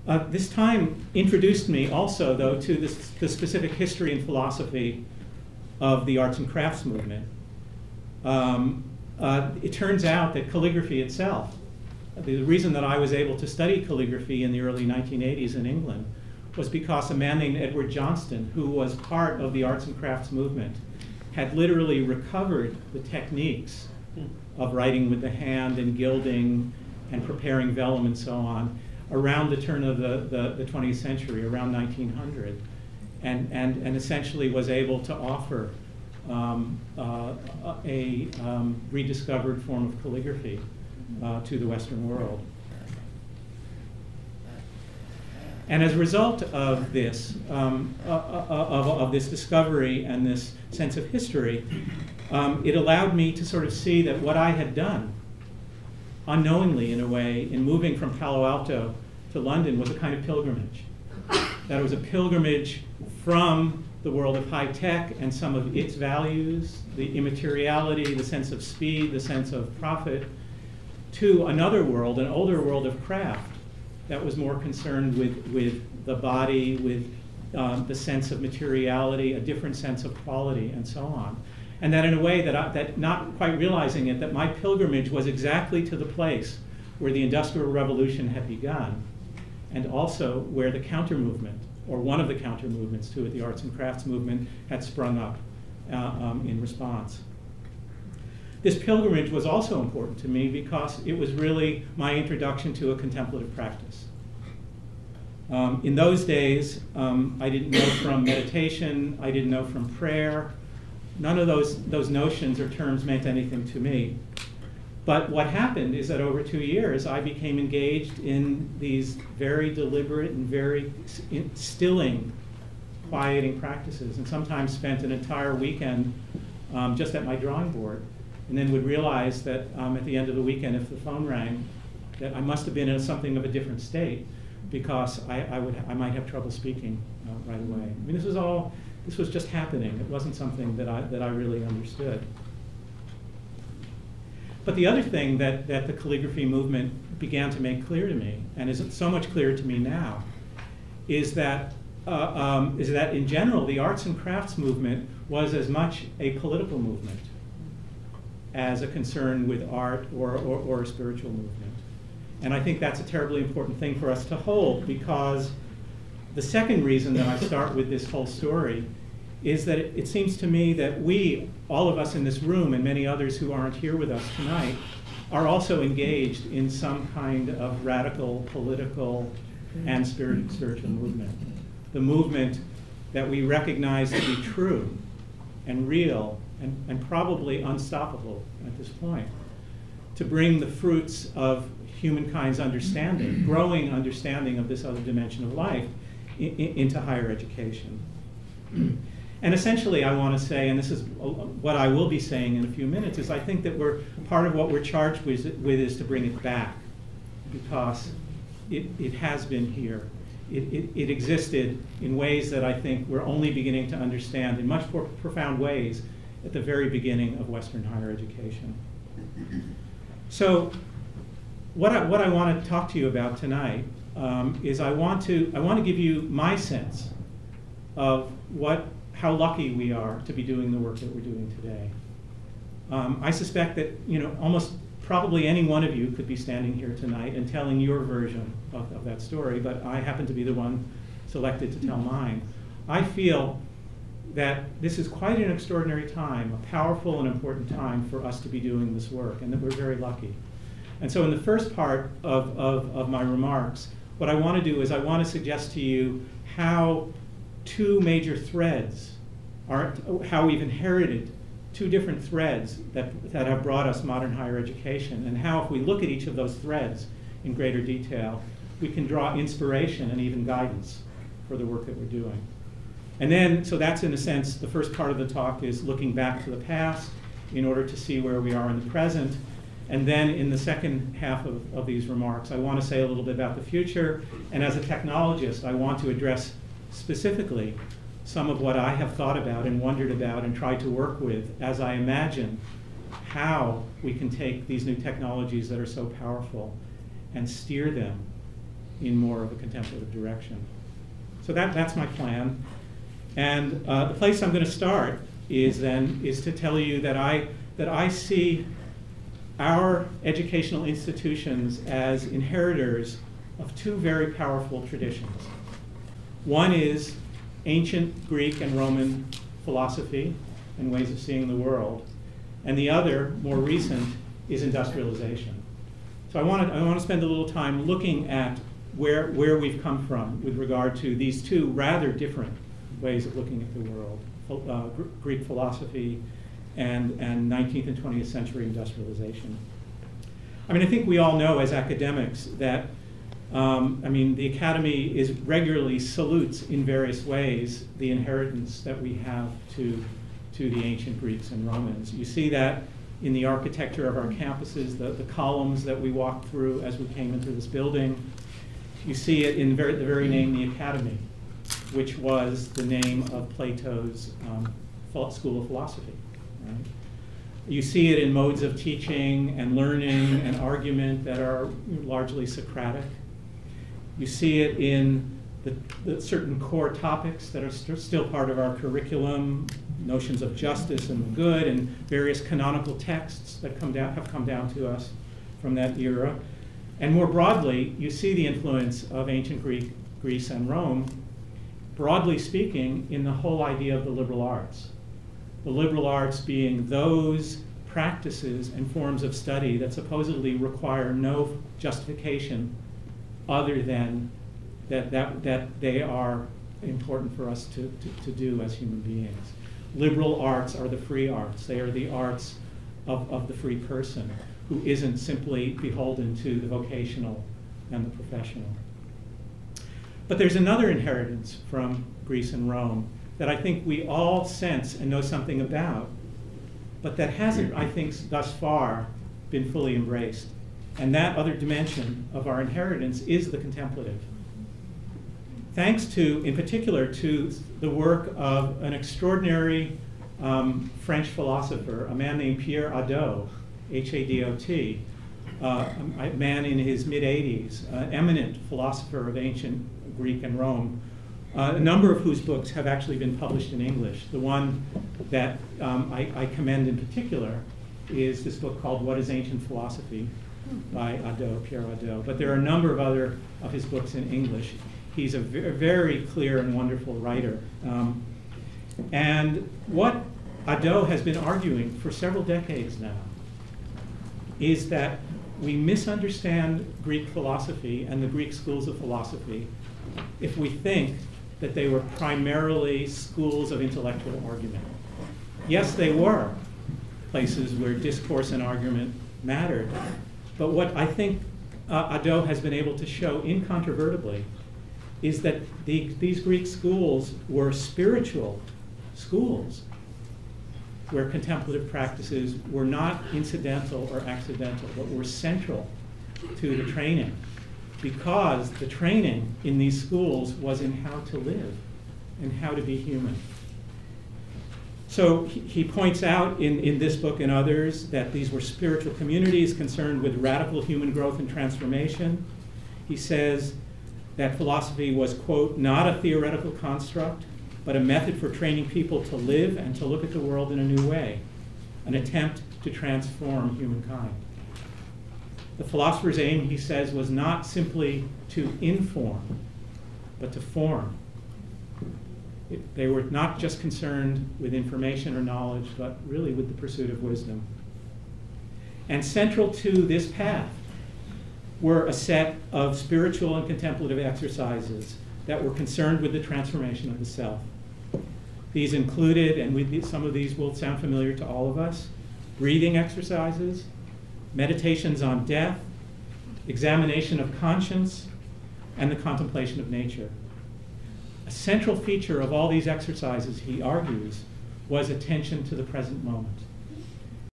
This time introduced me also, though, to the specific history and philosophy of the arts and crafts movement. It turns out that calligraphy itself, the reason that I was able to study calligraphy in the early 1980s in England was because a man named Edward Johnston, who was part of the arts and crafts movement, had literally recovered the techniques of writing with the hand and gilding and preparing vellum and so on around the turn of the 20th century, around 1900, and essentially was able to offer a rediscovered form of calligraphy to the Western world. And as a result of this, of this discovery and this sense of history, it allowed me to sort of see that what I had done, unknowingly in a way, in moving from Palo Alto to London was a kind of pilgrimage. That it was a pilgrimage from the world of high tech and some of its values, the immateriality, the sense of speed, the sense of profit, to another world, an older world of craft that was more concerned with the body, with the sense of materiality, a different sense of quality, and so on. And that in a way that not quite realizing it, that my pilgrimage was exactly to the place where the Industrial Revolution had begun, and also where the counter movement, or one of the counter movements to it, the arts and crafts movement, had sprung up in response. This pilgrimage was also important to me because it was really my introduction to a contemplative practice. In those days, I didn't know from meditation, I didn't know from prayer. None of those notions or terms meant anything to me. But what happened is that over 2 years, I became engaged in these very deliberate and very stilling, quieting practices, and sometimes spent an entire weekend just at my drawing board, and then would realize that at the end of the weekend, if the phone rang, that I must have been in something of a different state, because I might have trouble speaking right away. I mean, this was just happening. It wasn't something that I really understood. But the other thing that the calligraphy movement began to make clear to me, and is so much clearer to me now, is that in general, the arts and crafts movement was as much a political movement as a concern with art or a spiritual movement. And I think that's a terribly important thing for us to hold, because the second reason that I start with this whole story is that it seems to me that we, all of us in this room and many others who aren't here with us tonight, are also engaged in some kind of radical political and spiritual movement. The movement that we recognize to be true and real and probably unstoppable at this point, to bring the fruits of humankind's understanding, growing understanding of this other dimension of life into higher education. And essentially, I want to say, and this is what I will be saying in a few minutes, is I think that part of what we're charged with is to bring it back, because it has been here. It existed in ways that I think we're only beginning to understand in much more profound ways at the very beginning of Western higher education. So what I want to talk to you about tonight is I want to give you my sense of how lucky we are to be doing the work that we're doing today. I suspect that almost probably any one of you could be standing here tonight and telling your version of that story, but I happen to be the one selected to tell mine. I feel that this is quite an extraordinary time, a powerful and important time for us to be doing this work, and that we're very lucky. And so in the first part of my remarks, what I want to do is I want to suggest to you how two major threads how we've inherited two different threads that have brought us modern higher education, and how if we look at each of those threads in greater detail, we can draw inspiration and even guidance for the work that we're doing. And then, so that's in a sense, the first part of the talk is looking back to the past in order to see where we are in the present. And then in the second half of these remarks, I want to say a little bit about the future. And as a technologist, I want to address specifically some of what I have thought about and wondered about and tried to work with as I imagine how we can take these new technologies that are so powerful and steer them in more of a contemplative direction. So that's my plan. And the place I'm going to start is to tell you that I see our educational institutions as inheritors of two very powerful traditions. One is ancient Greek and Roman philosophy and ways of seeing the world, and the other, more recent, is industrialization. So I want to spend a little time looking at where we've come from with regard to these two rather different ways of looking at the world, Greek philosophy and 19th and 20th century industrialization. I mean, I think we all know as academics that the academy regularly salutes in various ways the inheritance that we have to the ancient Greeks and Romans. You see that in the architecture of our campuses, the columns that we walked through as we came into this building. You see it in the very name, the academy, which was the name of Plato's school of philosophy. Right? You see it in modes of teaching and learning and argument that are largely Socratic. You see it in the certain core topics that are still part of our curriculum, notions of justice and the good, and various canonical texts that have come down to us from that era. And more broadly, you see the influence of ancient Greece and Rome, broadly speaking, in the whole idea of the liberal arts. The liberal arts being those practices and forms of study that supposedly require no justification other than that they are important for us to do as human beings. Liberal arts are the free arts. They are the arts of the free person who isn't simply beholden to the vocational and the professional. But there's another inheritance from Greece and Rome that I think we all sense and know something about, but that hasn't, I think, thus far been fully embraced. And that other dimension of our inheritance is the contemplative. Thanks to, in particular, to the work of an extraordinary French philosopher, a man named Pierre Hadot, H-A-D-O-T, a man in his mid-80s, an eminent philosopher of ancient Greek and Rome, a number of whose books have actually been published in English. The one that I commend in particular is this book called What is Ancient Philosophy by Pierre Hadot. But there are a number of other of his books in English. He's a very clear and wonderful writer. And what Hadot has been arguing for several decades now is that we misunderstand Greek philosophy and the Greek schools of philosophy if we think that they were primarily schools of intellectual argument. Yes, they were places where discourse and argument mattered, but what I think Hadot has been able to show incontrovertibly is that these Greek schools were spiritual schools where contemplative practices were not incidental or accidental, but were central to the training, because the training in these schools was in how to live and how to be human. So he points out in this book and others that these were spiritual communities concerned with radical human growth and transformation. He says that philosophy was, quote, not a theoretical construct, but a method for training people to live and to look at the world in a new way, an attempt to transform humankind. The philosopher's aim, he says, was not simply to inform, but to form. They were not just concerned with information or knowledge, but really with the pursuit of wisdom. And central to this path were a set of spiritual and contemplative exercises that were concerned with the transformation of the self. These included, and some of these will sound familiar to all of us, breathing exercises, meditations on death, examination of conscience, and the contemplation of nature. A central feature of all these exercises, he argues, was attention to the present moment.